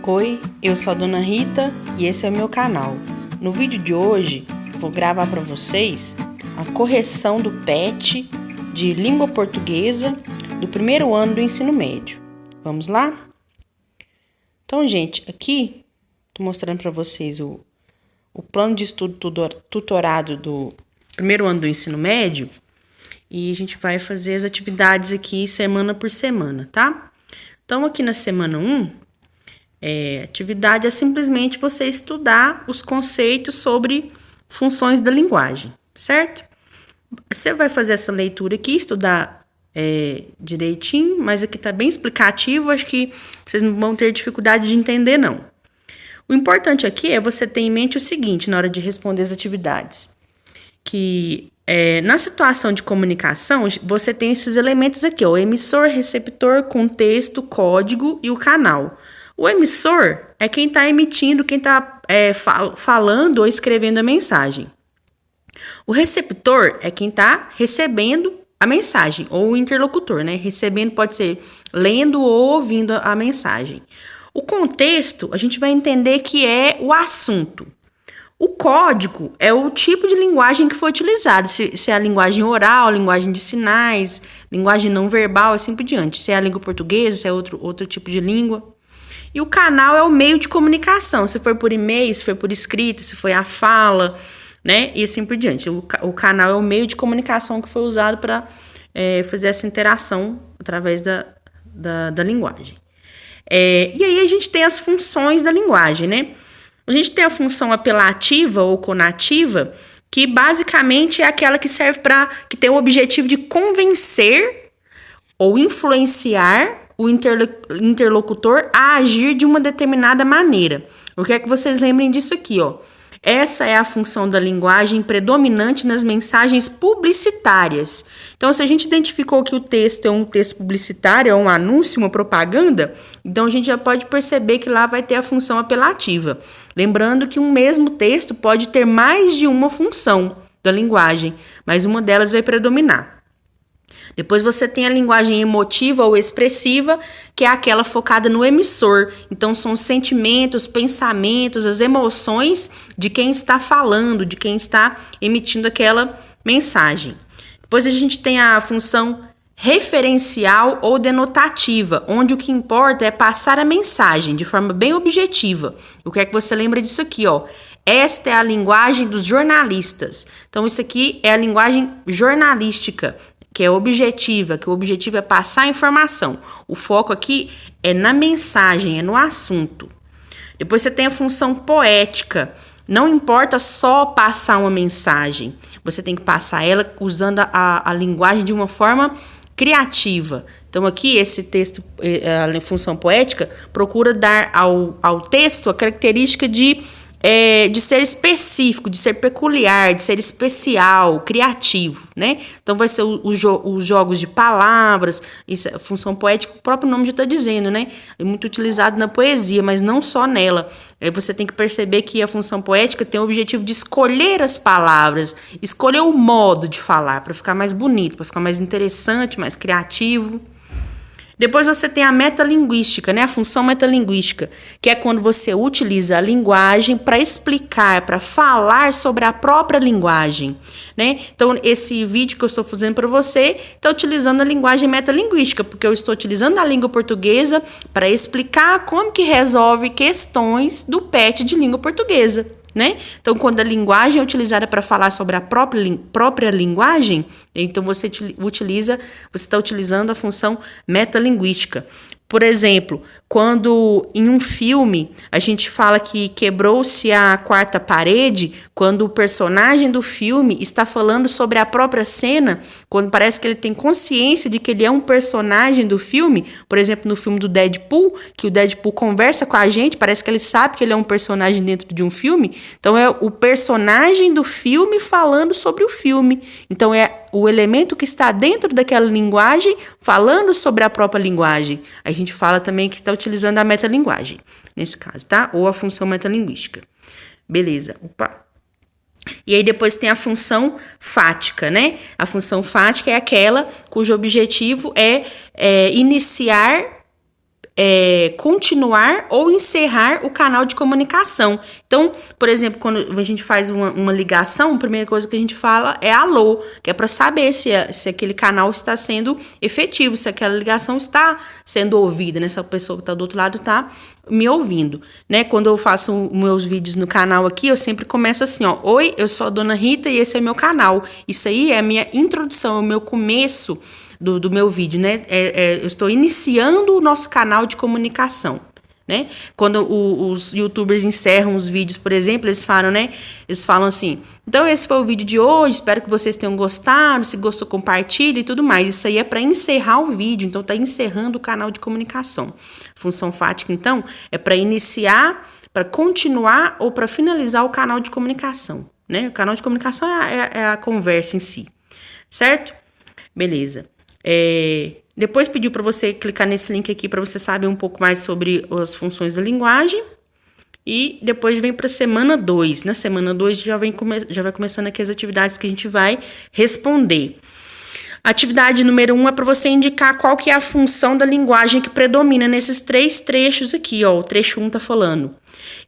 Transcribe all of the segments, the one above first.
Oi, eu sou a Dona Rita e esse é o meu canal. No vídeo de hoje, vou gravar para vocês a correção do PET de língua portuguesa do primeiro ano do ensino médio. Vamos lá? Então, gente, aqui tô mostrando para vocês o plano de estudo tutorado do primeiro ano do ensino médio e a gente vai fazer as atividades aqui semana por semana, tá? Então, aqui na semana 1, atividade é simplesmente você estudar os conceitos sobre funções da linguagem, certo? Você vai fazer essa leitura aqui, estudar direitinho, mas aqui tá bem explicativo, acho que vocês não vão ter dificuldade de entender, não. O importante aqui é você ter em mente o seguinte, na hora de responder as atividades, que na situação de comunicação, você tem esses elementos aqui, ó, o emissor, receptor, contexto, código e o canal. O emissor é quem está emitindo, quem está falando ou escrevendo a mensagem. O receptor é quem está recebendo a mensagem, ou o interlocutor, né? Recebendo pode ser lendo ou ouvindo a mensagem. O contexto, a gente vai entender que é o assunto. O código é o tipo de linguagem que foi utilizado, se é a linguagem oral, linguagem de sinais, linguagem não verbal, assim por diante. Se é a língua portuguesa, se é outro tipo de língua. E o canal é o meio de comunicação, se for por e-mail, se for por escrita, se foi a fala, né? E assim por diante. O canal é o meio de comunicação que foi usado para fazer essa interação através da linguagem. E aí a gente tem as funções da linguagem, né? A gente tem a função apelativa ou conativa, que basicamente é aquela que serve que tem o objetivo de convencer ou influenciar o interlocutor a agir de uma determinada maneira. Eu quero que vocês lembrem disso aqui, ó. Essa é a função da linguagem predominante nas mensagens publicitárias. Então, se a gente identificou que o texto é um texto publicitário, é um anúncio, uma propaganda, então a gente já pode perceber que lá vai ter a função apelativa. Lembrando que um mesmo texto pode ter mais de uma função da linguagem, mas uma delas vai predominar. Depois você tem a linguagem emotiva ou expressiva, que é aquela focada no emissor. Então, são os sentimentos, pensamentos, as emoções de quem está falando, de quem está emitindo aquela mensagem. Depois a gente tem a função referencial ou denotativa, onde o que importa é passar a mensagem de forma bem objetiva. Eu quero que você lembre disso aqui, ó. Esta é a linguagem dos jornalistas. Então, isso aqui é a linguagem jornalística, que é objetiva, que o objetivo é passar a informação. O foco aqui é na mensagem, é no assunto. Depois você tem a função poética. Não importa só passar uma mensagem, você tem que passar ela usando a linguagem de uma forma criativa. Então aqui esse texto, a função poética, procura dar ao texto a característica de ser específico, de ser peculiar, de ser especial, criativo, né? Então vai ser os jogos de palavras, isso, a função poética, o próprio nome já está dizendo, né? É muito utilizado na poesia, mas não só nela. Você tem que perceber que a função poética tem o objetivo de escolher as palavras, escolher o modo de falar, para ficar mais bonito, para ficar mais interessante, mais criativo. Depois você tem a metalinguística, né? A função metalinguística, que é quando você utiliza a linguagem para explicar, para falar sobre a própria linguagem, né? Então, esse vídeo que eu estou fazendo para você está utilizando a linguagem metalinguística, porque eu estou utilizando a língua portuguesa para explicar como que resolve questões do PET de língua portuguesa, né? Então, quando a linguagem é utilizada para falar sobre a própria linguagem, então você está utilizando a função metalinguística. Por exemplo, quando em um filme a gente fala que quebrou-se a quarta parede, quando o personagem do filme está falando sobre a própria cena, quando parece que ele tem consciência de que ele é um personagem do filme, por exemplo, no filme do Deadpool, que o Deadpool conversa com a gente, parece que ele sabe que ele é um personagem dentro de um filme, então é o personagem do filme falando sobre o filme. Então é o elemento que está dentro daquela linguagem falando sobre a própria linguagem. A gente fala também que está utilizando a metalinguagem, nesse caso, tá? Ou a função metalinguística. Beleza, opa. E aí depois tem a função fática, né? A função fática é aquela cujo objetivo é iniciar continuar ou encerrar o canal de comunicação. Então, por exemplo, quando a gente faz uma ligação, a primeira coisa que a gente fala é alô, que é para saber se aquele canal está sendo efetivo, se aquela ligação está sendo ouvida, né? Se a pessoa que está do outro lado está me ouvindo, né? Quando eu faço meus vídeos no canal aqui, eu sempre começo assim, ó: oi, eu sou a Dona Rita e esse é meu canal. Isso aí é a minha introdução, é o meu começo do meu vídeo, né? Eu estou iniciando o nosso canal de comunicação, né? Quando os youtubers encerram os vídeos, por exemplo, eles falam, né? Eles falam assim: então esse foi o vídeo de hoje, espero que vocês tenham gostado, se gostou, compartilhe e tudo mais. Isso aí é para encerrar o vídeo, então tá encerrando o canal de comunicação. Função fática, então, é para iniciar, para continuar ou para finalizar o canal de comunicação, né? O canal de comunicação é a conversa em si, certo? Beleza. Depois pediu para você clicar nesse link aqui para você saber um pouco mais sobre as funções da linguagem. E depois vem para a semana 2. Na semana 2 já vai começando aqui as atividades que a gente vai responder. Atividade número 1 é para você indicar qual que é a função da linguagem que predomina nesses 3 trechos aqui, ó. O trecho 1 tá falando: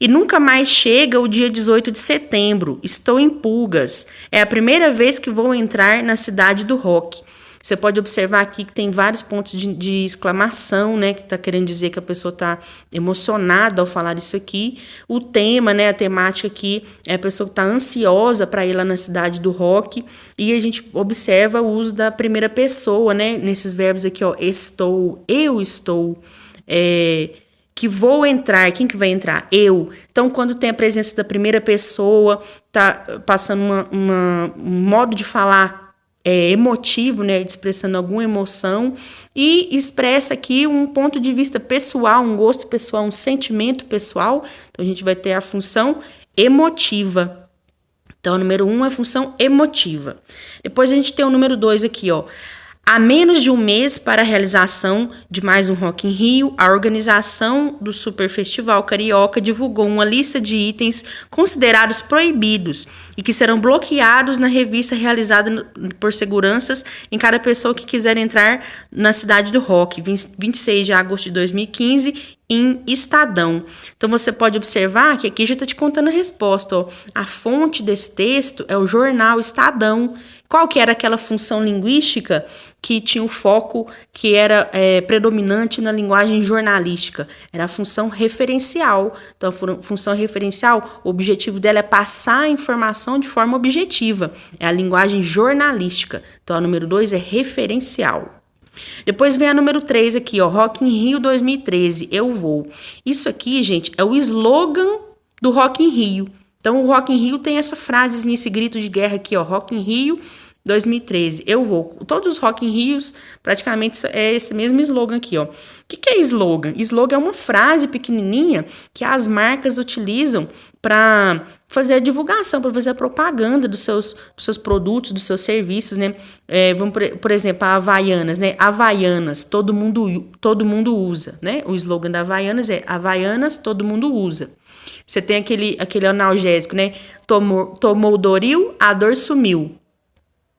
e nunca mais chega o dia 18 de setembro. Estou em pulgas. É a primeira vez que vou entrar na cidade do rock. Você pode observar aqui que tem vários pontos de exclamação, né? Que tá querendo dizer que a pessoa tá emocionada ao falar isso aqui. O tema, né? A temática aqui é a pessoa que tá ansiosa para ir lá na cidade do rock. E a gente observa o uso da primeira pessoa, né? Nesses verbos aqui, ó. Estou, eu estou, que vou entrar. Quem que vai entrar? Eu. Então, quando tem a presença da primeira pessoa, tá passando um modo de falar emotivo, né, expressando alguma emoção, e expressa aqui um ponto de vista pessoal, um gosto pessoal, um sentimento pessoal. Então, a gente vai ter a função emotiva. Então, o número 1 é a função emotiva. Depois, a gente tem o número 2 aqui, ó. Há menos de um mês para a realização de mais um Rock in Rio, a organização do Super Festival Carioca divulgou uma lista de itens considerados proibidos e que serão bloqueados na revista realizada por seguranças em cada pessoa que quiser entrar na cidade do rock, 26 de agosto de 2015, em Estadão. Então, você pode observar que aqui já está te contando a resposta, ó. A fonte desse texto é o jornal Estadão. Qual que era aquela função linguística que tinha o foco que era predominante na linguagem jornalística? Era a função referencial. Então, a função referencial, o objetivo dela é passar a informação de forma objetiva. É a linguagem jornalística. Então, a número 2 é referencial. Depois vem a número 3 aqui, ó, Rock in Rio 2013, eu vou. Isso aqui, gente, é o slogan do Rock in Rio. Então, o Rock in Rio tem essa frase, esse grito de guerra aqui, ó, Rock in Rio 2013, eu vou. Todos os Rock in Rios, praticamente, é esse mesmo slogan aqui, ó. O que é slogan? Slogan é uma frase pequenininha que as marcas utilizam para fazer a divulgação, para fazer a propaganda dos seus produtos, dos seus serviços, né? Vamos, por exemplo, a Havaianas, né? Havaianas, todo mundo usa, né? O slogan da Havaianas é Havaianas, todo mundo usa. Você tem aquele analgésico, né? Tomou Doril, a dor sumiu,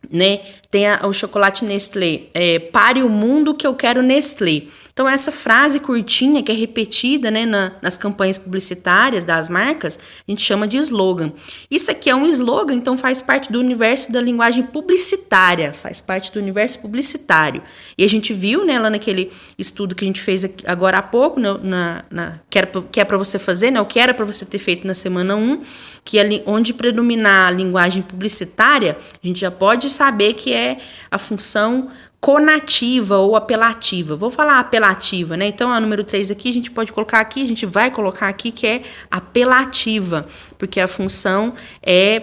né? Tem o chocolate Nestlé, pare o mundo que eu quero Nestlé. Então, essa frase curtinha que é repetida, né, nas campanhas publicitárias das marcas, a gente chama de slogan. Isso aqui é um slogan, então faz parte do universo da linguagem publicitária, faz parte do universo publicitário. E a gente viu, né, lá naquele estudo que a gente fez agora há pouco, que é para você fazer, né, o que era para você ter feito na semana 1, que onde predominar a linguagem publicitária, a gente já pode saber que é a função conativa ou apelativa. Vou falar apelativa, né? Então, a número 3 aqui, a gente pode colocar aqui, a gente vai colocar aqui que é apelativa, porque a função é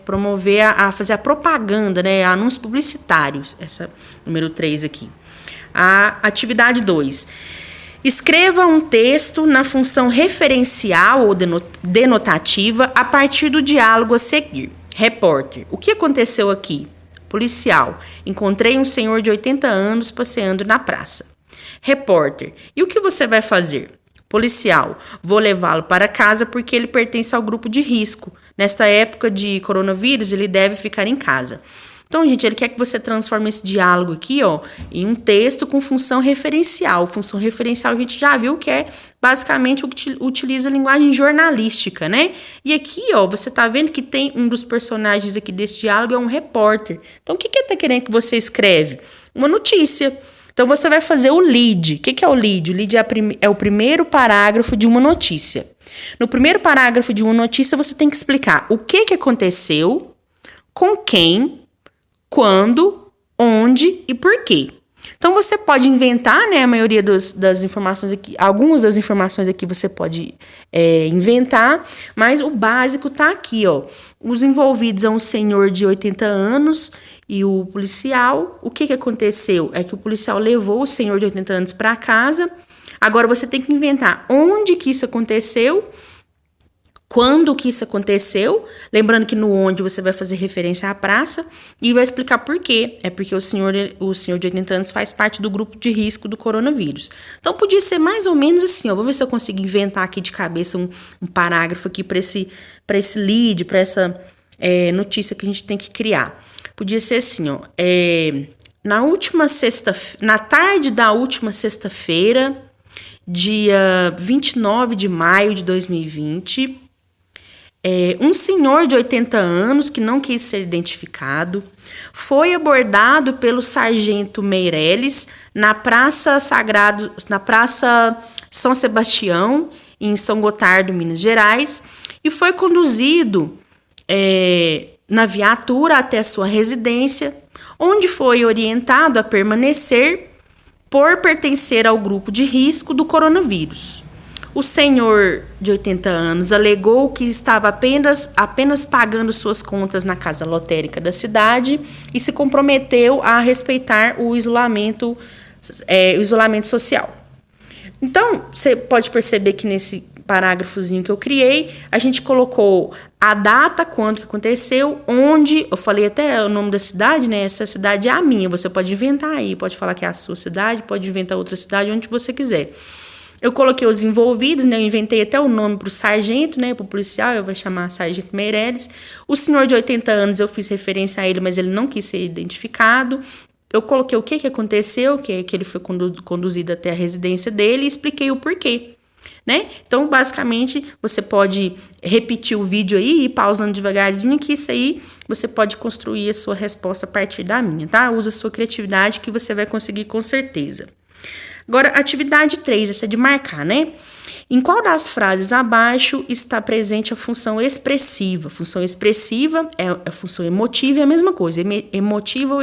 promover, fazer a propaganda, né? Anúncios publicitários, essa número 3 aqui. A atividade 2. Escreva um texto na função referencial ou denotativa a partir do diálogo a seguir. Repórter, o que aconteceu aqui? Policial, encontrei um senhor de 80 anos passeando na praça. Repórter, e o que você vai fazer? Policial, vou levá-lo para casa porque ele pertence ao grupo de risco. Nesta época de coronavírus, ele deve ficar em casa. Então, gente, ele quer que você transforme esse diálogo aqui, ó, em um texto com função referencial. Função referencial a gente já viu que é basicamente o que utiliza a linguagem jornalística, né? E aqui, ó, você tá vendo que tem um dos personagens aqui desse diálogo é um repórter. Então, o que ele tá querendo que você escreve? Uma notícia. Então, você vai fazer o lead. O que é o lead? O lead é o primeiro parágrafo de uma notícia. No primeiro parágrafo de uma notícia, você tem que explicar o que aconteceu, com quem, quando, onde e por quê. Então, você pode inventar, né, a maioria das informações aqui, algumas das informações aqui você pode inventar, mas o básico tá aqui, ó. Os envolvidos é um senhor de 80 anos e o policial. O que aconteceu? É que o policial levou o senhor de 80 anos para casa. Agora, você tem que inventar onde que isso aconteceu, quando que isso aconteceu, lembrando que no onde você vai fazer referência à praça e vai explicar por quê. É porque o senhor de 80 anos faz parte do grupo de risco do coronavírus. Então, podia ser mais ou menos assim, ó. Vou ver se eu consigo inventar aqui de cabeça um parágrafo aqui para esse lead, para essa notícia que a gente tem que criar. Podia ser assim, ó. Na tarde da última sexta-feira, dia 29 de maio de 2020, um senhor de 80 anos, que não quis ser identificado, foi abordado pelo sargento Meirelles na Praça São Sebastião, em São Gotardo, Minas Gerais, e foi conduzido na viatura até sua residência, onde foi orientado a permanecer por pertencer ao grupo de risco do coronavírus. O senhor de 80 anos alegou que estava apenas pagando suas contas na casa lotérica da cidade e se comprometeu a respeitar o isolamento social. Então, você pode perceber que nesse parágrafozinho que eu criei, a gente colocou a data, quando que aconteceu, onde, eu falei até o nome da cidade, né? Essa cidade é a minha, você pode inventar aí, pode falar que é a sua cidade, pode inventar outra cidade, onde você quiser. Eu coloquei os envolvidos, né? Eu inventei até o nome para o sargento, né? Para o policial, eu vou chamar Sargento Meirelles. O senhor de 80 anos, eu fiz referência a ele, mas ele não quis ser identificado. Eu coloquei o que aconteceu, que ele foi conduzido até a residência dele e expliquei o porquê, né? Então, basicamente, você pode repetir o vídeo aí e ir pausando devagarzinho, que isso aí você pode construir a sua resposta a partir da minha, tá? Usa a sua criatividade que você vai conseguir com certeza. Agora, atividade 3, essa é de marcar, né? Em qual das frases abaixo está presente a função expressiva? A função expressiva é a função emotiva, é a mesma coisa, emotiva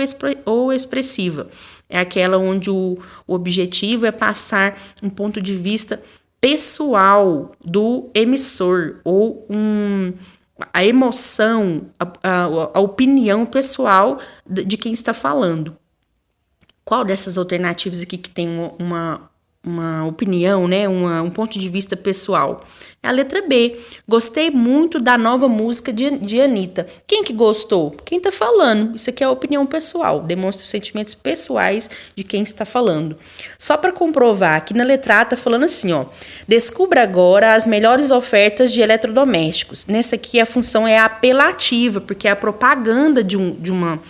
ou expressiva. É aquela onde o objetivo é passar um ponto de vista pessoal do emissor, ou a emoção, a opinião pessoal de quem está falando. Qual dessas alternativas aqui que tem uma opinião, né? Um ponto de vista pessoal? É a letra B. Gostei muito da nova música de Anitta. Quem que gostou? Quem tá falando. Isso aqui é a opinião pessoal. Demonstra sentimentos pessoais de quem está falando. Só para comprovar, aqui na letra A tá falando assim, ó. Descubra agora as melhores ofertas de eletrodomésticos. Nessa aqui a função é apelativa, porque é a propaganda de uma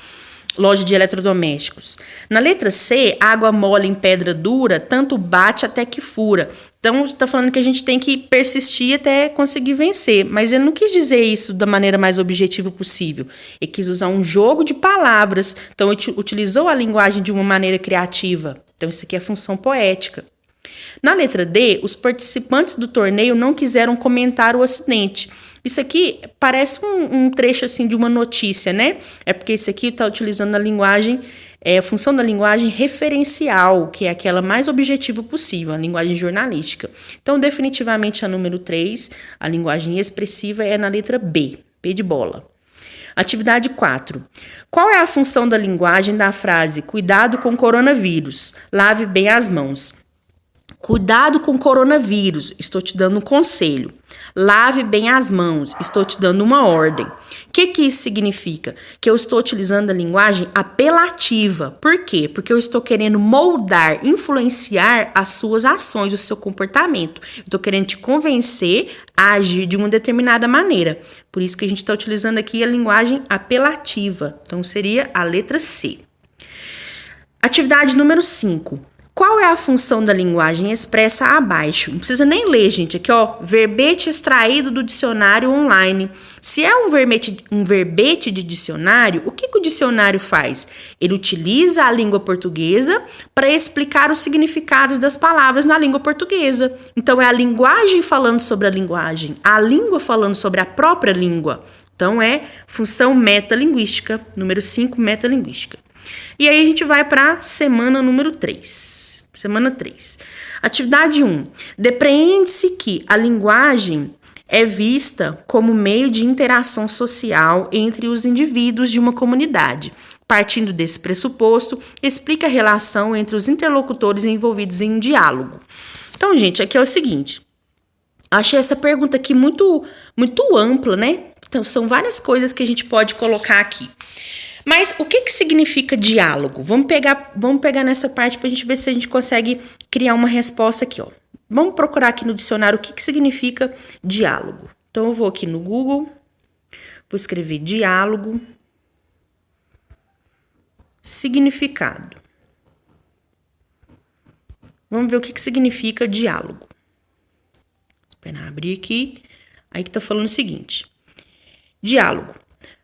loja de eletrodomésticos. Na letra C, água mole em pedra dura, tanto bate até que fura. Então, está falando que a gente tem que persistir até conseguir vencer. Mas ele não quis dizer isso da maneira mais objetiva possível. Ele quis usar um jogo de palavras. Então, ele utilizou a linguagem de uma maneira criativa. Então, isso aqui é função poética. Na letra D, os participantes do torneio não quiseram comentar o acidente. Isso aqui parece um trecho assim de uma notícia, né? É porque isso aqui está utilizando a linguagem, a função da linguagem referencial, que é aquela mais objetiva possível, a linguagem jornalística. Então, definitivamente, a número 3, a linguagem expressiva, é na letra B, B de bola. Atividade 4. Qual é a função da linguagem da frase "Cuidado com o coronavírus, lave bem as mãos"? Cuidado com o coronavírus, estou te dando um conselho. Lave bem as mãos, estou te dando uma ordem. O que isso significa? Que eu estou utilizando a linguagem apelativa. Por quê? Porque eu estou querendo moldar, influenciar as suas ações, o seu comportamento. Eu estou querendo te convencer a agir de uma determinada maneira. Por isso que a gente está utilizando aqui a linguagem apelativa. Então, seria a letra C. Atividade número 5. Qual é a função da linguagem expressa abaixo? Não precisa nem ler, gente. Aqui, ó, verbete extraído do dicionário online. Se é um verbete de dicionário, o que o dicionário faz? Ele utiliza a língua portuguesa para explicar os significados das palavras na língua portuguesa. Então, é a linguagem falando sobre a linguagem, a língua falando sobre a própria língua. Então, é função metalinguística. Número 5, metalinguística. E aí a gente vai para semana número 3. Semana 3. Atividade 1. Depreende-se que a linguagem é vista como meio de interação social entre os indivíduos de uma comunidade. Partindo desse pressuposto, explica a relação entre os interlocutores envolvidos em um diálogo. Então, gente, aqui é o seguinte. Achei essa pergunta aqui muito ampla, né? Então, são várias coisas que a gente pode colocar aqui. Mas o que significa diálogo? Vamos pegar nessa parte para a gente ver se a gente consegue criar uma resposta aqui, ó. Vamos procurar aqui no dicionário o que significa diálogo. Então, eu vou aqui no Google, vou escrever diálogo, significado. Vamos ver o que significa diálogo. Espera abrir aqui. Aí que tá falando o seguinte. Diálogo.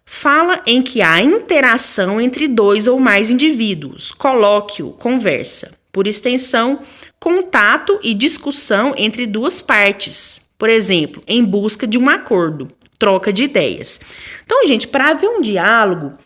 Fala em que há interação entre dois ou mais indivíduos, colóquio, conversa. Por extensão, contato e discussão entre duas partes. Por exemplo, em busca de um acordo, troca de ideias. Então, gente, para haver um diálogo,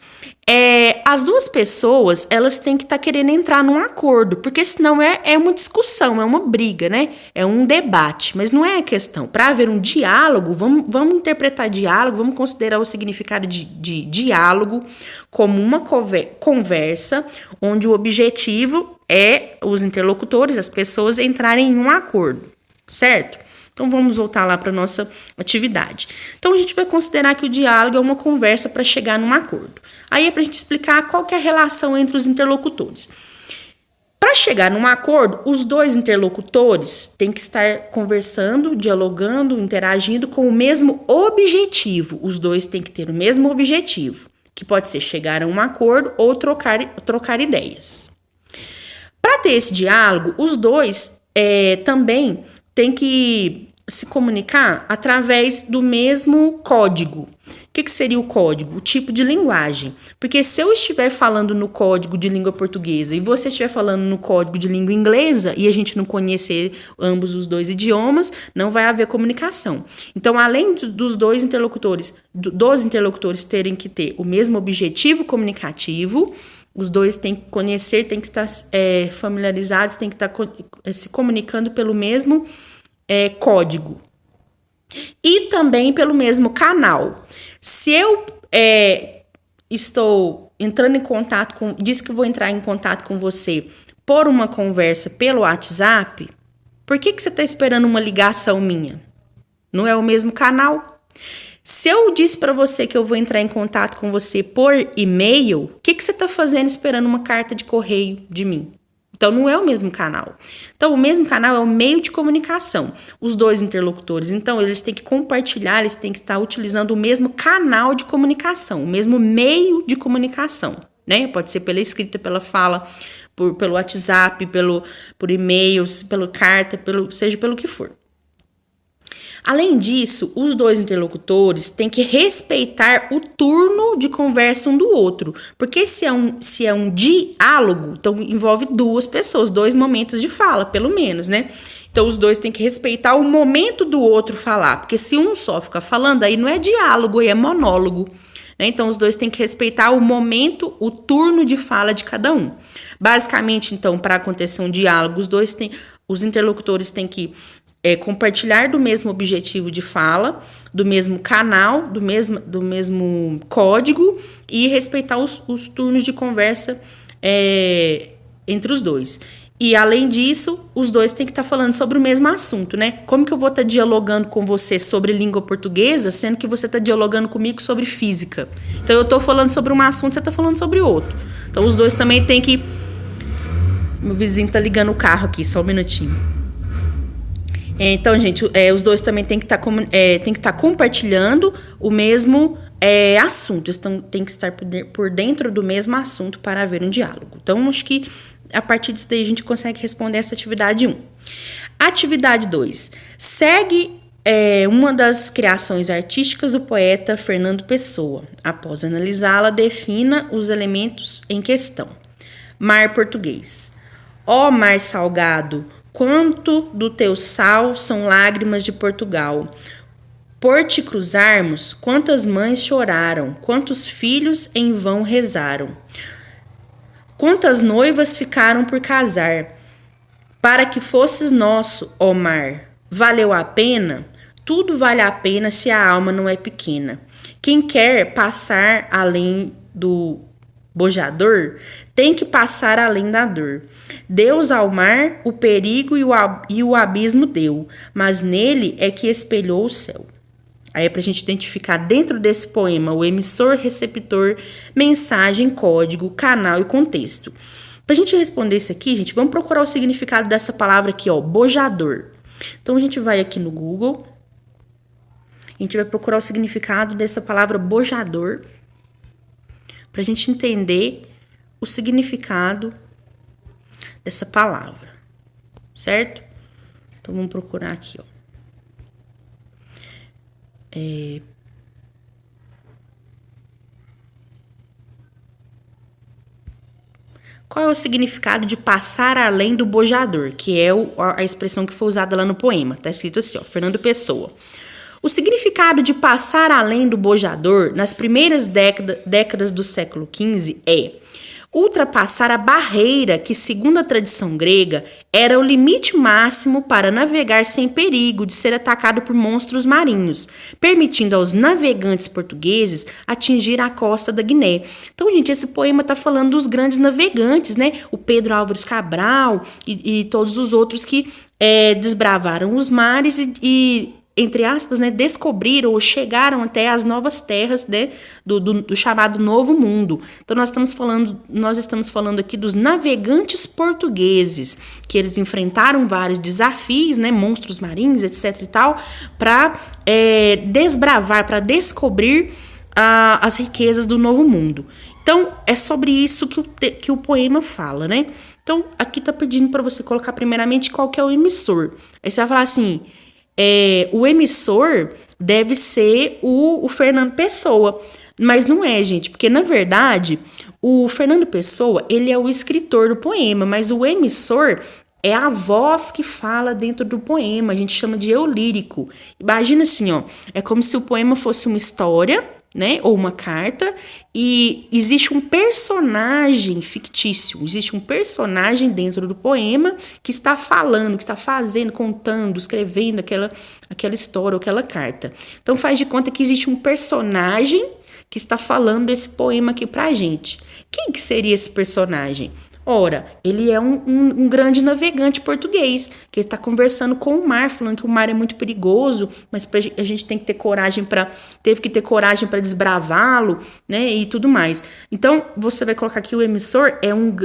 as duas pessoas, elas têm que estar querendo entrar num acordo, porque senão é uma discussão, é uma briga, né? É um debate, mas não é a questão. Para haver um diálogo, vamos interpretar diálogo, vamos considerar o significado de diálogo como uma conversa, onde o objetivo é os interlocutores, as pessoas entrarem em um acordo, certo? Então, vamos voltar lá para a nossa atividade. Então, a gente vai considerar que o diálogo é uma conversa para chegar num acordo. Aí é para a gente explicar qual que é a relação entre os interlocutores. Para chegar num acordo, os dois interlocutores têm que estar conversando, dialogando, interagindo com o mesmo objetivo. Os dois têm que ter o mesmo objetivo, que pode ser chegar a um acordo ou trocar ideias. Para ter esse diálogo, os dois também têm que se comunicar através do mesmo código. O que seria o código? O tipo de linguagem. Porque se eu estiver falando no código de língua portuguesa e você estiver falando no código de língua inglesa e a gente não conhecer ambos os dois idiomas, não vai haver comunicação. Então, além dos interlocutores terem que ter o mesmo objetivo comunicativo, os dois têm que conhecer, têm que estar familiarizados, têm que estar se comunicando pelo mesmo código. E também pelo mesmo canal. Se eu estou entrando em contato disse que vou entrar em contato com você por uma conversa pelo WhatsApp, por que você está esperando uma ligação minha? Não é o mesmo canal? Se eu disse para você que eu vou entrar em contato com você por e-mail, o que você está fazendo esperando uma carta de correio de mim? Então, não é o mesmo canal. Então, o mesmo canal é o meio de comunicação. Os dois interlocutores, então, eles têm que compartilhar, eles têm que estar utilizando o mesmo canal de comunicação, o mesmo meio de comunicação, né? Pode ser pela escrita, pela fala, pelo WhatsApp, por e-mail, pela carta, seja pelo que for. Além disso, os dois interlocutores têm que respeitar o turno de conversa um do outro. Porque se é um diálogo, então envolve duas pessoas, dois momentos de fala, pelo menos, né? Então, os dois têm que respeitar o momento do outro falar. Porque se um só ficar falando, aí não é diálogo, aí é monólogo. Né? Então, os dois têm que respeitar o momento, o turno de fala de cada um. Basicamente, então, para acontecer um diálogo, os interlocutores têm que compartilhar do mesmo objetivo de fala, do mesmo canal, do mesmo código e respeitar os turnos de conversa entre os dois. E, além disso, os dois têm que estar falando sobre o mesmo assunto, né? Como que eu vou estar dialogando com você sobre língua portuguesa, sendo que você está dialogando comigo sobre física? Então, eu estou falando sobre um assunto, você está falando sobre outro. Então, os dois também têm que... Meu vizinho tá ligando o carro aqui, só um minutinho. Então, gente, os dois também têm que estar compartilhando o mesmo assunto. Tem que estar por dentro do mesmo assunto para haver um diálogo. Então, acho que a partir disso daí a gente consegue responder essa atividade 1. Atividade 2. Segue uma das criações artísticas do poeta Fernando Pessoa. Após analisá-la, defina os elementos em questão. Mar português. Ó mar salgado, quanto do teu sal são lágrimas de Portugal. Por te cruzarmos, quantas mães choraram, quantos filhos em vão rezaram. Quantas noivas ficaram por casar, para que fosses nosso, ó mar. Valeu a pena? Tudo vale a pena se a alma não é pequena. Quem quer passar além do bojador, tem que passar além da dor. Deus ao mar o perigo e o abismo deu, mas nele é que espelhou o céu. Aí é pra gente identificar dentro desse poema o emissor, receptor, mensagem, código, canal e contexto. Pra gente responder isso aqui, gente, vamos procurar o significado dessa palavra aqui, ó, bojador. Então a gente vai aqui no Google, a gente vai procurar o significado dessa palavra bojador, pra gente entender o significado dessa palavra, certo? Então vamos procurar aqui, ó. Qual é o significado de passar além do bojador, que é a expressão que foi usada lá no poema? Tá escrito assim, ó, Fernando Pessoa. O significado de passar além do bojador nas primeiras décadas do século XV é ultrapassar a barreira que, segundo a tradição grega, era o limite máximo para navegar sem perigo de ser atacado por monstros marinhos, permitindo aos navegantes portugueses atingir a costa da Guiné. Então, gente, esse poema está falando dos grandes navegantes, né? O Pedro Álvares Cabral e todos os outros que desbravaram os mares e entre aspas, né, descobriram ou chegaram até as novas terras, né, do chamado Novo Mundo. Então, nós estamos falando aqui dos navegantes portugueses, que eles enfrentaram vários desafios, né, monstros marinhos, etc e tal, para desbravar, para descobrir as riquezas do Novo Mundo. Então, é sobre isso que o poema fala, né? Então, aqui tá pedindo para você colocar primeiramente qual que é o emissor. Aí você vai falar assim... o emissor deve ser o Fernando Pessoa, mas não é, gente, porque na verdade o Fernando Pessoa, ele é o escritor do poema, mas o emissor é a voz que fala dentro do poema, a gente chama de eu lírico. Imagina assim, ó, é como se o poema fosse uma história, né, ou uma carta, e existe um personagem fictício, existe um personagem dentro do poema que está falando, que está fazendo, contando, escrevendo aquela história ou aquela carta. Então faz de conta que existe um personagem que está falando esse poema aqui pra gente. Quem que seria esse personagem? Ora, ele é um grande navegante português, que está conversando com o mar, falando que o mar é muito perigoso, mas a gente tem que ter coragem teve que ter coragem para desbravá-lo, né, e tudo mais. Então, você vai colocar aqui o emissor,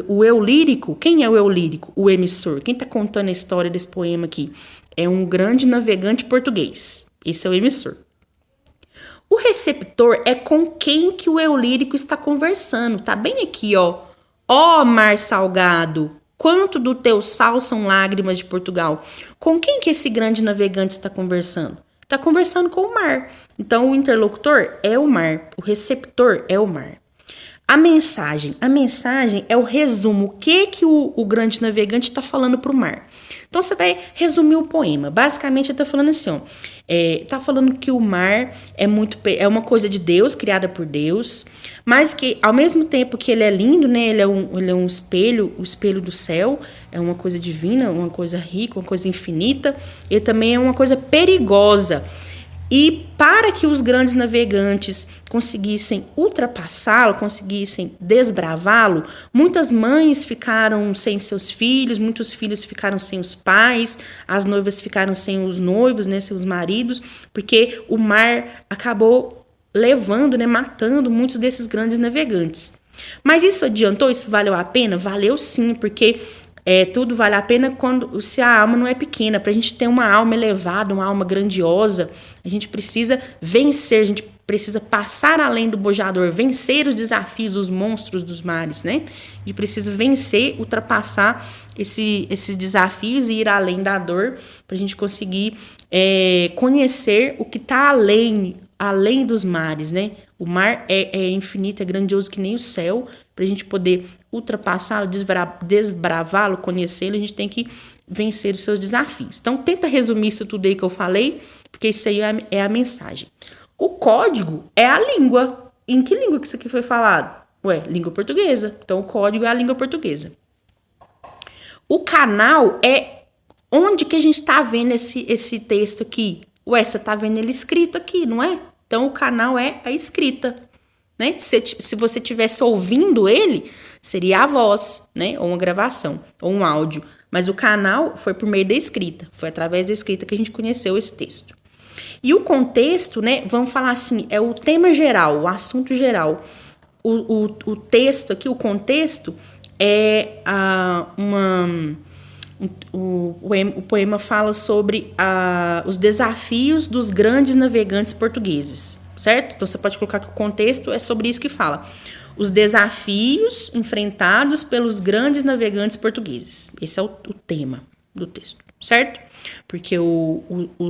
o eu lírico. Quem é o eu lírico? O emissor. Quem está contando a história desse poema aqui? É um grande navegante português. Esse é o emissor. O receptor é com quem que o eu lírico está conversando. Tá bem aqui, ó. Ó mar salgado, quanto do teu sal são lágrimas de Portugal. Com quem que esse grande navegante está conversando? Está conversando com o mar. Então, o interlocutor é o mar, o receptor é o mar. A mensagem é o resumo. O que o grande navegante está falando para o mar? Então, você vai resumir o poema. Basicamente, ele está falando assim, ó. Está falando que o mar é uma coisa de Deus, criada por Deus, mas que, ao mesmo tempo que ele é lindo, né? Ele é um espelho, o espelho do céu, é uma coisa divina, uma coisa rica, uma coisa infinita. Ele também é uma coisa perigosa. E para que os grandes navegantes conseguissem ultrapassá-lo, conseguissem desbravá-lo, muitas mães ficaram sem seus filhos, muitos filhos ficaram sem os pais, as noivas ficaram sem os noivos, né, seus maridos, porque o mar acabou levando, né, matando muitos desses grandes navegantes. Mas isso adiantou? Isso valeu a pena? Valeu sim, porque tudo vale a pena se a alma não é pequena. Para a gente ter uma alma elevada, uma alma grandiosa, a gente precisa vencer, a gente precisa passar além do bojador, vencer os desafios, os monstros dos mares, né? A gente precisa vencer, ultrapassar esses desafios e ir além da dor para a gente conseguir conhecer o que está além dos mares, né? O mar é infinito, é grandioso que nem o céu. Para a gente poder ultrapassá-lo, desbravá-lo, conhecê-lo, a gente tem que vencer os seus desafios. Então, tenta resumir isso tudo aí que eu falei, porque isso aí é a mensagem. O código é a língua. Em que língua que isso aqui foi falado? Língua portuguesa. Então, o código é a língua portuguesa. O canal é onde que a gente está vendo esse texto aqui. Você está vendo ele escrito aqui, não é? Então, o canal é a escrita. Né? Se você estivesse ouvindo ele, seria a voz, né? Ou uma gravação, ou um áudio. Mas o canal foi por meio da escrita. Foi através da escrita que a gente conheceu esse texto. E o contexto, né? Vamos falar assim, é o tema geral, o assunto geral. O texto aqui, o contexto, o poema fala sobre os desafios dos grandes navegantes portugueses. Certo? Então, você pode colocar que o contexto é sobre isso que fala. Os desafios enfrentados pelos grandes navegantes portugueses. Esse é o tema do texto, certo? Porque o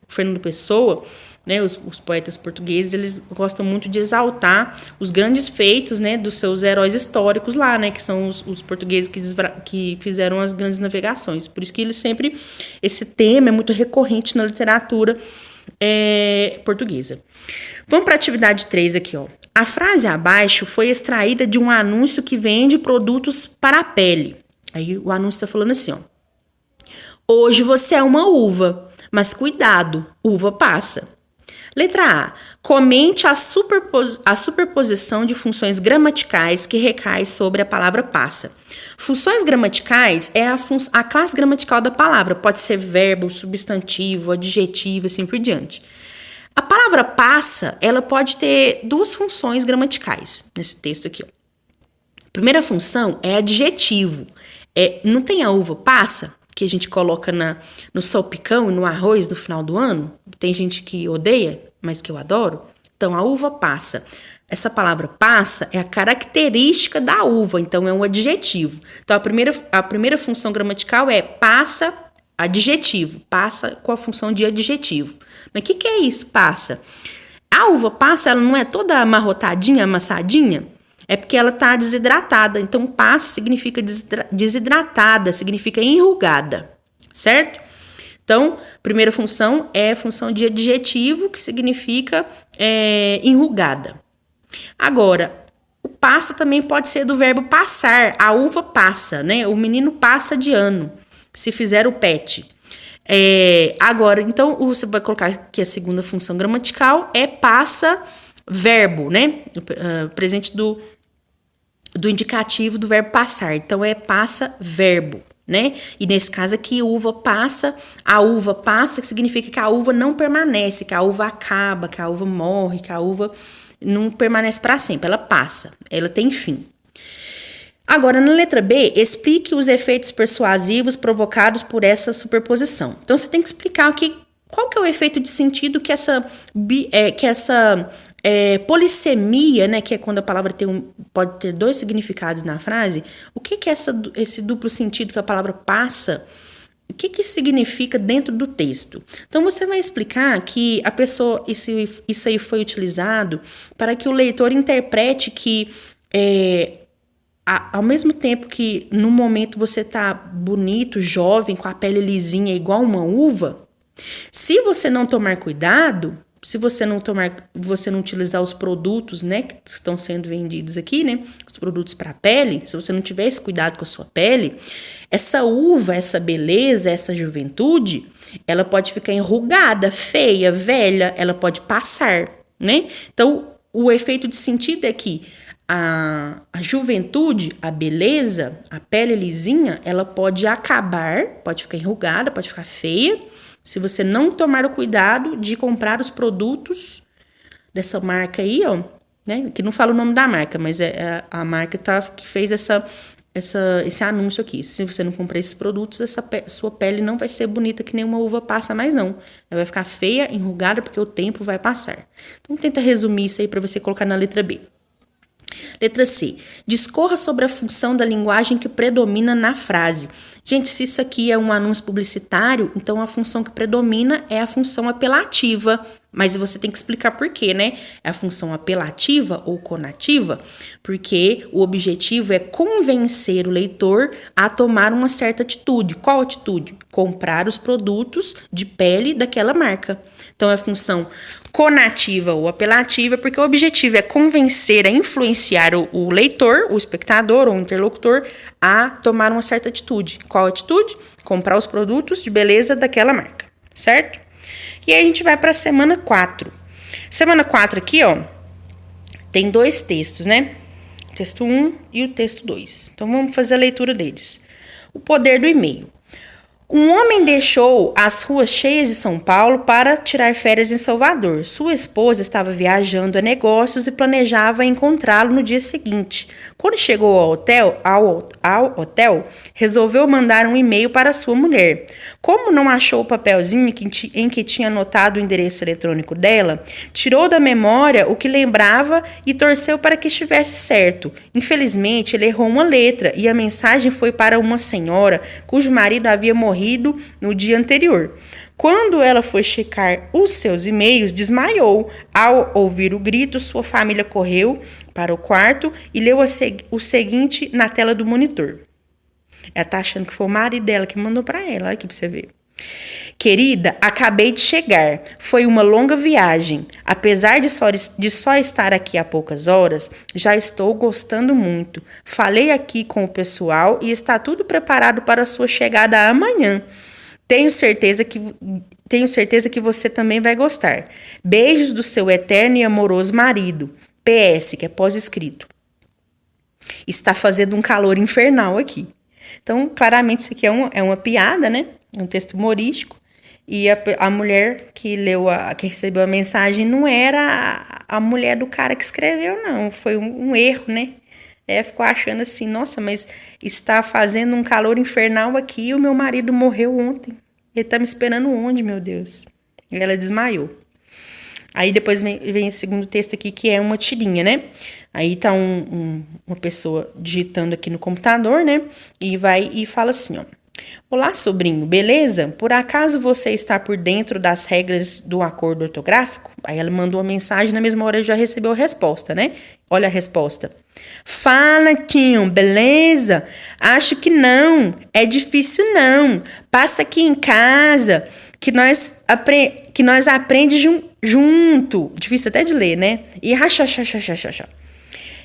Fernando Pessoa, né, os poetas portugueses, eles gostam muito de exaltar os grandes feitos, né, dos seus heróis históricos lá, né, que são os portugueses que fizeram as grandes navegações. Por isso que esse tema é muito recorrente na literatura portuguesa. Vamos para a atividade 3 aqui, ó. A frase abaixo foi extraída de um anúncio que vende produtos para a pele. Aí o anúncio está falando assim, ó. Hoje você é uma uva, mas cuidado, uva passa. Letra A. Comente a superposição de funções gramaticais que recai sobre a palavra passa. Funções gramaticais é a classe gramatical da palavra. Pode ser verbo, substantivo, adjetivo, assim por diante. A palavra passa, ela pode ter duas funções gramaticais nesse texto aqui, ó. A primeira função é adjetivo. Não tem a uva passa, que a gente coloca no salpicão e no arroz no final do ano? Tem gente que odeia, mas que eu adoro. Então, a uva passa. Essa palavra passa é a característica da uva, então é um adjetivo. Então, a primeira função gramatical é passa, adjetivo. Passa com a função de adjetivo. Mas o que é isso, passa? A uva passa, ela não é toda amarrotadinha, amassadinha? É porque ela está desidratada. Então, passa significa desidratada, significa enrugada, certo? Então, primeira função é a função de adjetivo, que significa enrugada. Agora, o passa também pode ser do verbo passar. A uva passa, né? O menino passa de ano, se fizer o pet. Agora, então, você vai colocar que a segunda função gramatical é passa verbo, né? Presente do indicativo do verbo passar. Então, é passa verbo, né? E nesse caso aqui, a uva passa, que significa que a uva não permanece, que a uva acaba, que a uva morre, que a uva não permanece para sempre, ela passa, ela tem fim. Agora, na letra B, explique os efeitos persuasivos provocados por essa superposição. Então, você tem que explicar qual que é o efeito de sentido que essa polissemia, né, que é quando a palavra pode ter dois significados na frase. O que é esse duplo sentido que a palavra passa? O que significa dentro do texto? Então, você vai explicar que a pessoa, isso aí foi utilizado para que o leitor interprete que, ao mesmo tempo que no momento você está bonito, jovem, com a pele lisinha, igual uma uva, se você não tomar cuidado, se você não utilizar os produtos, né, que estão sendo vendidos aqui, né, os produtos para pele, se você não tiver esse cuidado com a sua pele, essa uva, essa beleza, essa juventude, ela pode ficar enrugada, feia, velha, ela pode passar, né? Então, o efeito de sentido é que a juventude, a beleza, a pele lisinha, ela pode acabar, pode ficar enrugada, pode ficar feia, se você não tomar o cuidado de comprar os produtos dessa marca aí, ó, né? Que não fala o nome da marca, mas é a marca que fez esse anúncio aqui. Se você não comprar esses produtos, sua pele não vai ser bonita que nem uma uva passa mais, não. Ela vai ficar feia, enrugada, porque o tempo vai passar. Então, tenta resumir isso aí para você colocar na letra B. Letra C. Discorra sobre a função da linguagem que predomina na frase. Gente, se isso aqui é um anúncio publicitário, então a função que predomina é a função apelativa. Mas você tem que explicar por quê, né? É a função apelativa ou conativa, porque o objetivo é convencer o leitor a tomar uma certa atitude. Qual atitude? Comprar os produtos de pele daquela marca. Então, é a função conativa ou apelativa, porque o objetivo é convencer, influenciar o leitor, o espectador ou o interlocutor a tomar uma certa atitude. Qual atitude? Comprar os produtos de beleza daquela marca, certo? E aí a gente vai para a semana 4. Semana 4 aqui, ó, tem 2 textos, né? O texto 1 e o texto 2. Então, vamos fazer a leitura deles. O poder do e-mail. Um homem deixou as ruas cheias de São Paulo para tirar férias em Salvador. Sua esposa estava viajando a negócios e planejava encontrá-lo no dia seguinte. Quando chegou ao hotel, resolveu mandar um e-mail para sua mulher. Como não achou o papelzinho em que tinha anotado o endereço eletrônico dela, tirou da memória o que lembrava e torceu para que estivesse certo. Infelizmente, ele errou uma letra e a mensagem foi para uma senhora cujo marido havia morrido no dia anterior. Quando ela foi checar os seus e-mails, desmaiou. Ao ouvir o grito, sua família correu para o quarto e leu o seguinte na tela do monitor. Ela tá achando que foi o marido dela que mandou para ela. Olha aqui para você ver. Querida, acabei de chegar. Foi uma longa viagem. Apesar de só estar aqui há poucas horas, já estou gostando muito. Falei aqui com o pessoal e está tudo preparado para a sua chegada amanhã. Tenho certeza que você também vai gostar. Beijos do seu eterno e amoroso marido. PS, que é pós-escrito. Está fazendo um calor infernal aqui. Então, claramente, isso aqui é uma piada, né? Um texto humorístico. E a mulher que recebeu a mensagem não era a mulher do cara que escreveu, não. Foi um erro, né? Ficou achando assim, nossa, mas está fazendo um calor infernal aqui e o meu marido morreu ontem. Ele tá me esperando onde, meu Deus? E ela desmaiou. Aí depois vem o segundo texto aqui, que é uma tirinha, né? Aí tá uma pessoa digitando aqui no computador, né? E fala assim, ó. Olá, sobrinho, beleza? Por acaso você está por dentro das regras do acordo ortográfico? Aí ela mandou uma mensagem, na mesma hora já recebeu a resposta, né? Olha a resposta. Fala, tio, beleza? Acho que não, é difícil não. Passa aqui em casa, que nós aprende junto. Difícil até de ler, né? E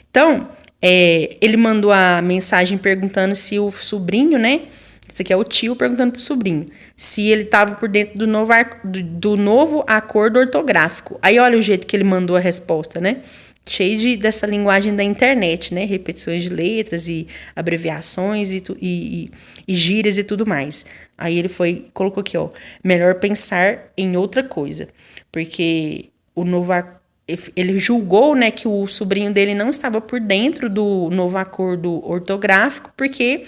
Então, ele mandou a mensagem perguntando se o sobrinho, né? Isso aqui é o tio perguntando pro sobrinho se ele estava por dentro do novo acordo ortográfico. Aí olha o jeito que ele mandou a resposta, né? Cheio dessa linguagem da internet, né? Repetições de letras e abreviações e gírias e tudo mais. Aí ele colocou aqui, ó, melhor pensar em outra coisa. Porque ele julgou, né, que o sobrinho dele não estava por dentro do novo acordo ortográfico, porque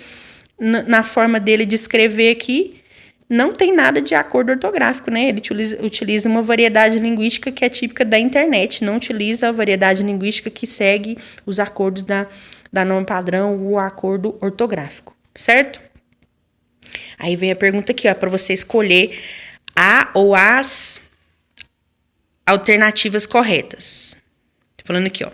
na forma dele de escrever aqui, não tem nada de acordo ortográfico, né? Ele utiliza uma variedade linguística que é típica da internet, não utiliza a variedade linguística que segue os acordos da norma padrão, o acordo ortográfico, certo? Aí vem a pergunta aqui, ó, para você escolher a ou as alternativas corretas. Tô falando aqui, ó.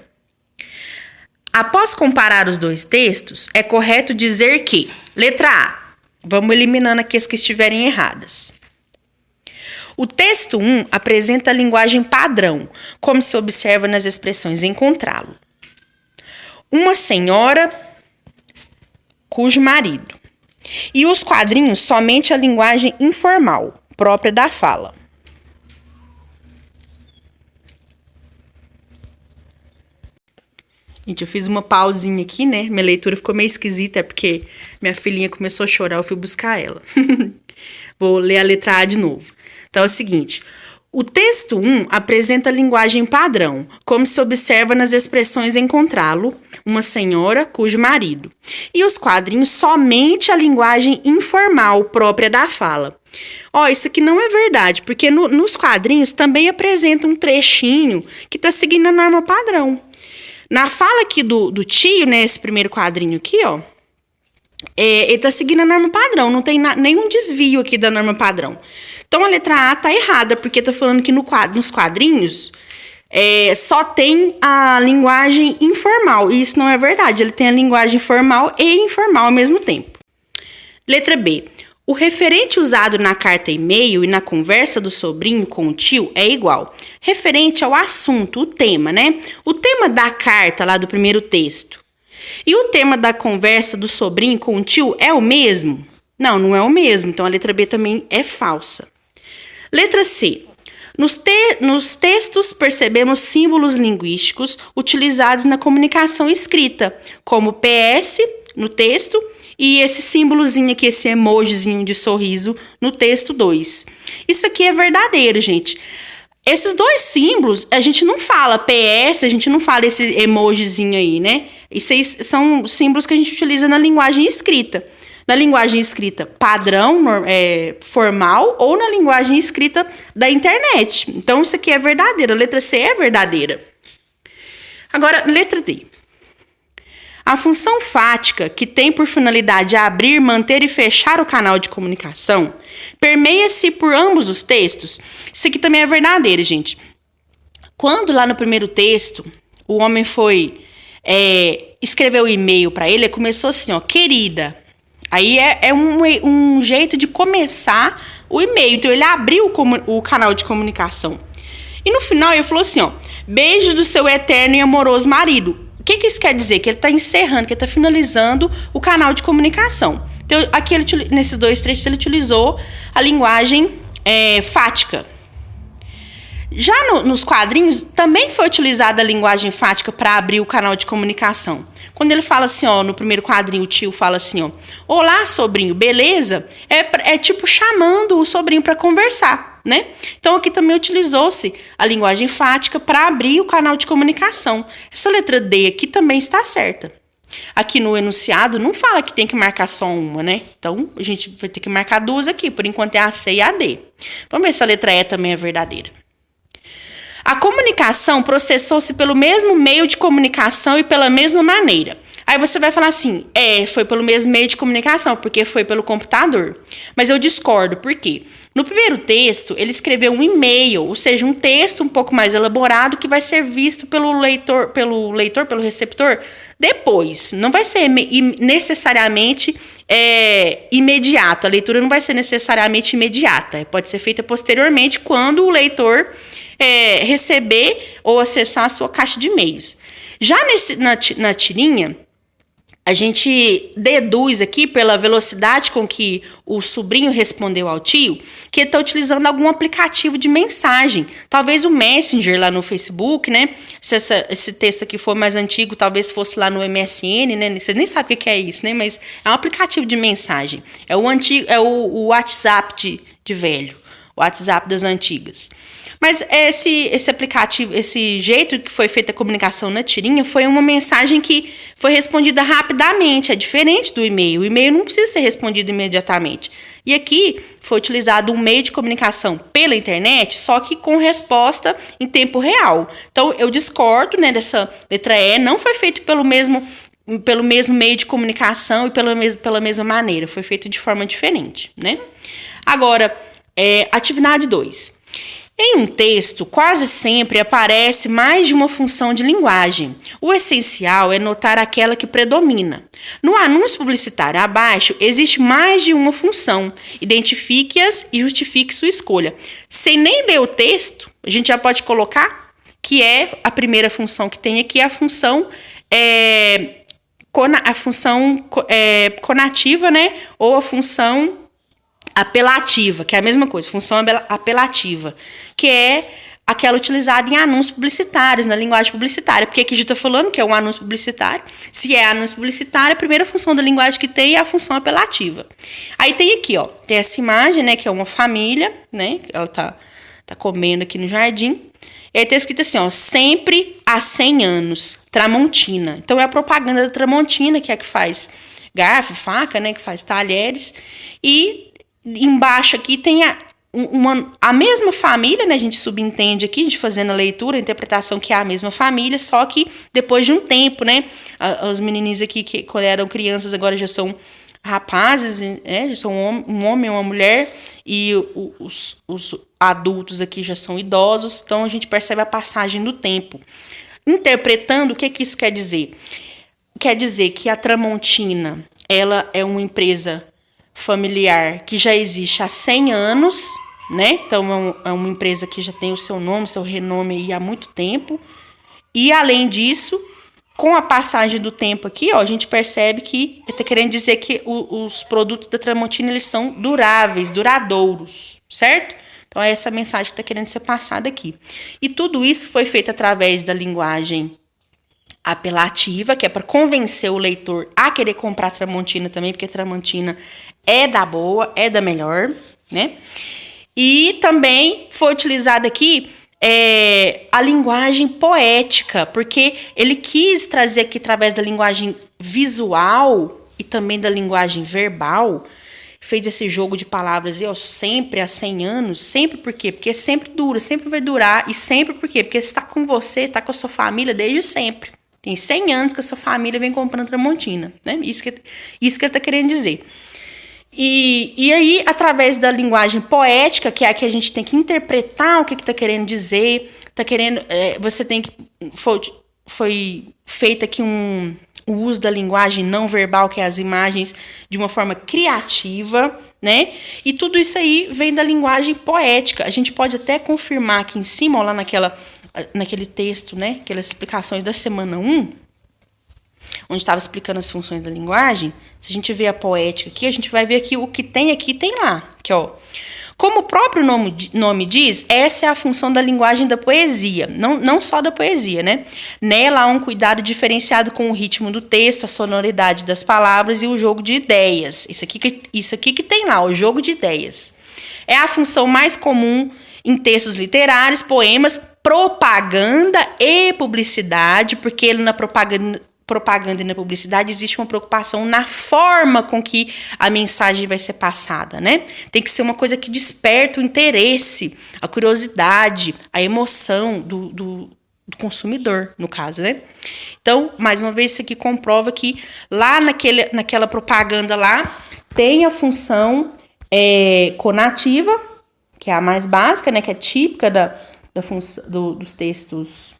Após comparar os 2 textos, é correto dizer que, letra A, vamos eliminando aqui as que estiverem erradas. O texto 1 apresenta a linguagem padrão, como se observa nas expressões encontrá-lo. Uma senhora cujo marido. E os quadrinhos somente a linguagem informal, própria da fala. Gente, eu fiz uma pausinha aqui, né? Minha leitura ficou meio esquisita, é porque minha filhinha começou a chorar, eu fui buscar ela. Vou ler a letra A de novo. Então é o seguinte: o texto 1 apresenta a linguagem padrão, como se observa nas expressões encontrá-lo, uma senhora cujo marido. E os quadrinhos somente a linguagem informal própria da fala. Isso aqui não é verdade, porque nos quadrinhos também apresenta um trechinho que está seguindo a norma padrão. Na fala aqui do tio, né, esse primeiro quadrinho aqui, ele tá seguindo a norma padrão, não tem nenhum desvio aqui da norma padrão. Então, a letra A tá errada, porque tá falando que nos quadrinhos só tem a linguagem informal, e isso não é verdade, ele tem a linguagem formal e informal ao mesmo tempo. Letra B. O referente usado na carta e-mail e na conversa do sobrinho com o tio é igual. Referente ao assunto, o tema, né? O tema da carta lá do primeiro texto. E o tema da conversa do sobrinho com o tio é o mesmo? Não, não é o mesmo. Então, a letra B também é falsa. Letra C. Nos textos percebemos símbolos linguísticos utilizados na comunicação escrita, como PS no texto, e esse símbolozinho aqui, esse emojizinho de sorriso no texto 2. Isso aqui é verdadeiro, gente. Esses dois símbolos, a gente não fala PS, a gente não fala esse emojizinho aí, né? Isso aí são símbolos que a gente utiliza na linguagem escrita. Na linguagem escrita padrão, formal, ou na linguagem escrita da internet. Então, isso aqui é verdadeiro. A letra C é verdadeira. Agora, letra D. A função fática, que tem por finalidade abrir, manter e fechar o canal de comunicação, permeia-se por ambos os textos. Isso aqui também é verdadeiro, gente. Quando lá no primeiro texto, o homem foi escrever o e-mail para ele começou assim, querida. Aí é um jeito de começar o e-mail. Então, ele abriu o canal de comunicação. E no final, ele falou assim, beijos do seu eterno e amoroso marido. O que isso quer dizer? Que ele está encerrando, que ele está finalizando o canal de comunicação. Então, aqui, nesses dois trechos, ele utilizou a linguagem fática. Já nos quadrinhos, também foi utilizada a linguagem fática para abrir o canal de comunicação. Quando ele fala assim, no primeiro quadrinho, o tio fala assim, olá, sobrinho, beleza? É tipo chamando o sobrinho para conversar, né? Então, aqui também utilizou-se a linguagem fática para abrir o canal de comunicação. Essa letra D aqui também está certa. Aqui no enunciado não fala que tem que marcar só uma, né? Então, a gente vai ter que marcar duas aqui. Por enquanto é a C e a D. Vamos ver se a letra E também é verdadeira. A comunicação processou-se pelo mesmo meio de comunicação e pela mesma maneira. Aí você vai falar assim, foi pelo mesmo meio de comunicação, porque foi pelo computador. Mas eu discordo, por quê? No primeiro texto, ele escreveu um e-mail, ou seja, um texto um pouco mais elaborado que vai ser visto pelo pelo receptor, depois. Não vai ser necessariamente imediato. A leitura não vai ser necessariamente imediata. Pode ser feita posteriormente, quando o leitor receber ou acessar a sua caixa de e-mails. Já na tirinha, a gente deduz aqui pela velocidade com que o sobrinho respondeu ao tio que ele está utilizando algum aplicativo de mensagem. Talvez o Messenger lá no Facebook, né? Se esse texto aqui for mais antigo, talvez fosse lá no MSN, né? Vocês nem sabem o que é isso, né? Mas é um aplicativo de mensagem. É o WhatsApp de velho. O WhatsApp das antigas. Mas esse aplicativo, esse jeito que foi feita a comunicação na tirinha foi uma mensagem que foi respondida rapidamente, é diferente do e-mail. O e-mail não precisa ser respondido imediatamente. E aqui foi utilizado um meio de comunicação pela internet, só que com resposta em tempo real. Então, eu discordo, né, dessa letra E, não foi feito pelo mesmo meio de comunicação e pela mesma maneira, foi feito de forma diferente, né? Agora, atividade 2. Em um texto, quase sempre aparece mais de uma função de linguagem. O essencial é notar aquela que predomina. No anúncio publicitário abaixo, existe mais de uma função. Identifique-as e justifique sua escolha. Sem nem ler o texto, a gente já pode colocar que é a primeira função que tem aqui, a função conativa, né? Ou a função apelativa, que é a mesma coisa, função apelativa, que é aquela utilizada em anúncios publicitários, na linguagem publicitária. Porque aqui a gente está falando que é um anúncio publicitário. Se é anúncio publicitário, a primeira função da linguagem que tem é a função apelativa. Aí tem aqui, ó, tem essa imagem, né, que é uma família, né, ela tá comendo aqui no jardim. E aí tá escrito assim, ó, sempre há 100 anos, Tramontina. Então é a propaganda da Tramontina, que é a que faz garfo, faca, né, que faz talheres. E embaixo aqui tem a mesma família, né? A gente subentende aqui, a gente fazendo a leitura, a interpretação que é a mesma família, só que depois de um tempo, né? Os menininhos aqui, que quando eram crianças, agora já são rapazes, né? Já são um homem e uma mulher, e os adultos aqui já são idosos, então a gente percebe a passagem do tempo. Interpretando, o que isso quer dizer? Quer dizer que a Tramontina, ela é uma empresa familiar que já existe há 100 anos, né? Então é uma empresa que já tem o seu nome, seu renome aí há muito tempo. E além disso, com a passagem do tempo aqui, ó, a gente percebe que está querendo dizer que os produtos da Tramontina, eles são duráveis, duradouros, certo? Então é essa mensagem que está querendo ser passada aqui. E tudo isso foi feito através da linguagem apelativa, que é para convencer o leitor a querer comprar Tramontina também, porque Tramontina é da boa, é da melhor, né? E também foi utilizada aqui a linguagem poética, porque ele quis trazer aqui, através da linguagem visual e também da linguagem verbal, fez esse jogo de palavras, sempre há 100 anos, sempre por quê? Porque sempre dura, sempre vai durar, e sempre por quê? Porque está com você, está com a sua família desde sempre. Tem 100 anos que a sua família vem comprando Tramontina, né? Isso que ele está querendo dizer. E aí, através da linguagem poética, que é a que a gente tem que interpretar o que está querendo dizer, você tem que... Foi feito aqui o uso da linguagem não verbal, que é as imagens, de uma forma criativa, né? E tudo isso aí vem da linguagem poética. A gente pode até confirmar aqui em cima, ó, lá naquele texto, né? Aquelas explicações da semana 1, onde estava explicando as funções da linguagem. Se a gente ver a poética aqui, a gente vai ver aqui o que tem aqui, tem lá. Aqui, ó. Como o próprio nome diz, essa é a função da linguagem da poesia, não só da poesia, né? Nela há um cuidado diferenciado com o ritmo do texto, a sonoridade das palavras e o jogo de ideias. Isso aqui que tem lá, o jogo de ideias. É a função mais comum em textos literários, poemas, propaganda e publicidade, porque ele na propaganda e na publicidade existe uma preocupação na forma com que a mensagem vai ser passada, né? Tem que ser uma coisa que desperta o interesse, a curiosidade, a emoção do consumidor, no caso, né? Então, mais uma vez, isso aqui comprova que lá naquela propaganda lá tem a função conativa, que é a mais básica, né? Que é típica dos textos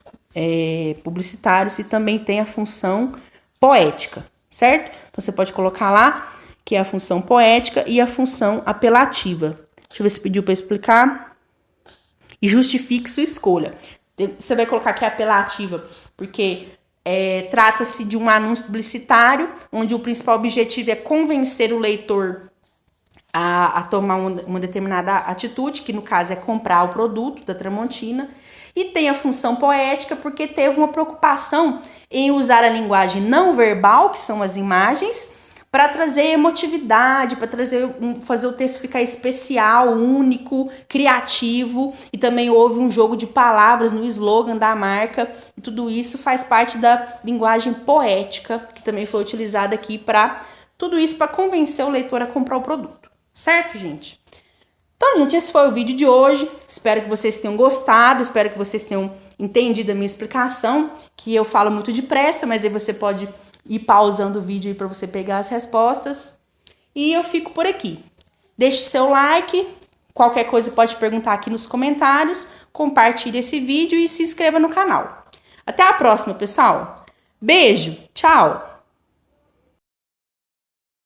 publicitários, e também tem a função poética, certo? Então você pode colocar lá que é a função poética e a função apelativa. Deixa eu ver se pediu para explicar. E justifique sua escolha. Você vai colocar que é apelativa, porque trata-se de um anúncio publicitário, onde o principal objetivo é convencer o leitor a tomar uma determinada atitude, que no caso é comprar o produto da Tramontina. E tem a função poética porque teve uma preocupação em usar a linguagem não verbal, que são as imagens, para trazer emotividade, para fazer o texto ficar especial, único, criativo. E também houve um jogo de palavras no slogan da marca. E tudo isso faz parte da linguagem poética, que também foi utilizada aqui para tudo isso, para convencer o leitor a comprar o produto. Certo, gente? Então, gente, esse foi o vídeo de hoje. Espero que vocês tenham gostado, espero que vocês tenham entendido a minha explicação, que eu falo muito depressa, mas aí você pode ir pausando o vídeo aí para você pegar as respostas. E eu fico por aqui. Deixe seu like, Qualquer coisa pode perguntar aqui nos comentários, compartilhe esse vídeo e se inscreva no canal. Até a próxima, pessoal. Beijo, tchau!